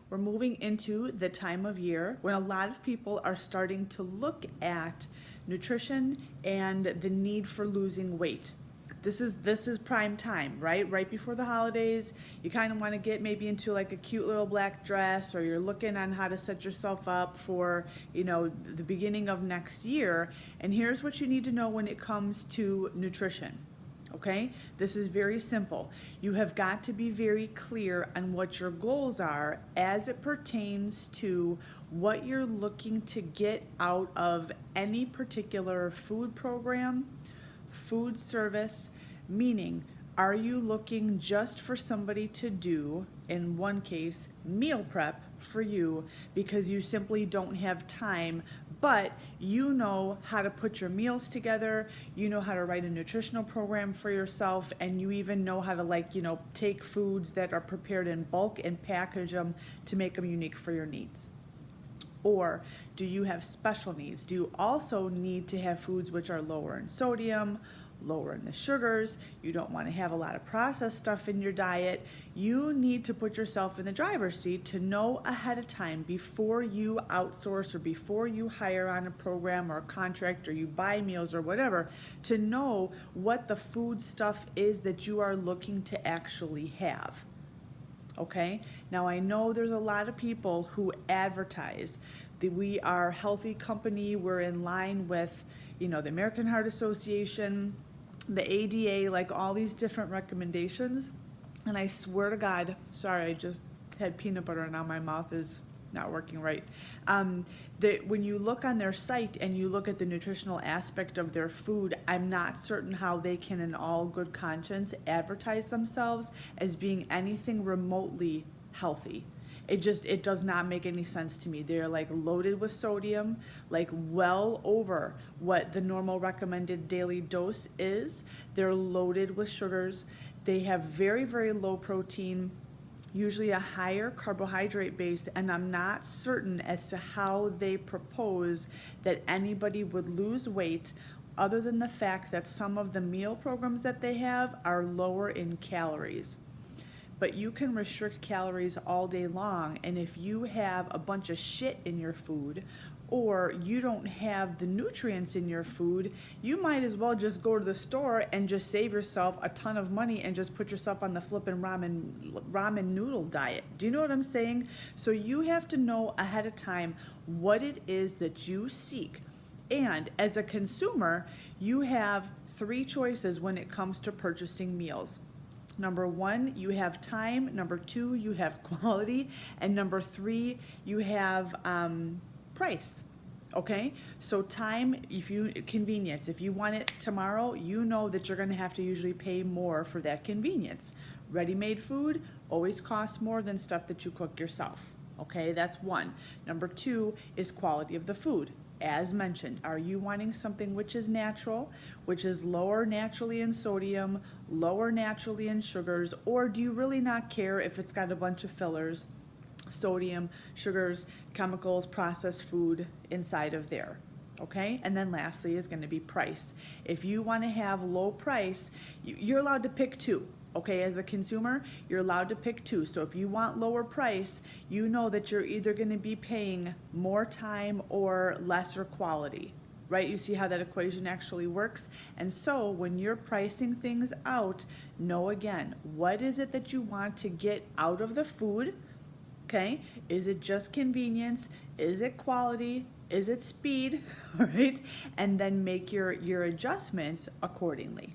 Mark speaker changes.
Speaker 1: We're moving into the time of year when a lot of people are starting to look at nutrition and the need for losing weight. This is prime time, right? Right before the holidays, you kind of want to get maybe into like a cute little black dress, or you're looking on how to set yourself up for, the beginning of next year. And here's what you need to know when it comes to nutrition. Okay, this is very simple. You have got to be very clear on what your goals are as it pertains to what you're looking to get out of any particular food program, food service, meaning, are you looking just for somebody to do, in one case, meal prep for you because you simply don't have time, but you know how to put your meals together, you know how to write a nutritional program for yourself, and you even know how to take foods that are prepared in bulk and package them to make them unique for your needs? Or do you have special needs? Do you also need to have foods which are lower in sodium, lower in the sugars? You don't want to have a lot of processed stuff in your diet. You need to put yourself in the driver's seat to know ahead of time before you outsource or before you hire on a program or a contract or you buy meals or whatever, to know what the food stuff is that you are looking to actually have. Okay, now I know there's a lot of people who advertise that we are a healthy company, we're in line with, the American Heart Association, the ADA, like all these different recommendations. And I swear to God, sorry, I just had peanut butter and now my mouth is not working right. That when you look on their site and you look at the nutritional aspect of their food, I'm not certain how they can, in all good conscience, advertise themselves as being anything remotely healthy. It does not make any sense to me. They're like loaded with sodium, like well over what the normal recommended daily dose is. They're loaded with sugars. They have very, very low protein, usually a higher carbohydrate base, and I'm not certain as to how they propose that anybody would lose weight other than the fact that some of the meal programs that they have are lower in calories. But you can restrict calories all day long, and if you have a bunch of shit in your food or you don't have the nutrients in your food, you might as well just go to the store and just save yourself a ton of money and just put yourself on the flippin' ramen noodle diet. Do you know what I'm saying? So you have to know ahead of time what it is that you seek. And as a consumer, you have three choices when it comes to purchasing meals. Number one, you have time. Number two, you have quality. And number three, you have price. Okay, so time, convenience. If you want it tomorrow, you know that you're going to have to usually pay more for that convenience. Ready-made food always costs more than stuff that you cook yourself. Okay, that's one. Number two is quality of the food. As mentioned, are you wanting something which is natural, which is lower naturally in sodium, lower naturally in sugars, or do you really not care if it's got a bunch of fillers, sodium, sugars, chemicals, processed food inside of there? Okay, and then lastly is going to be price. If you want to have low price, you're allowed to pick two. Okay, as the consumer, you're allowed to pick two. So if you want lower price, you know that you're either going to be paying more time or lesser quality, right? You see how that equation actually works? And so when you're pricing things out, know again, what is it that you want to get out of the food? Okay, is it just convenience? Is it quality? Is it speed? All right, and then make your adjustments accordingly.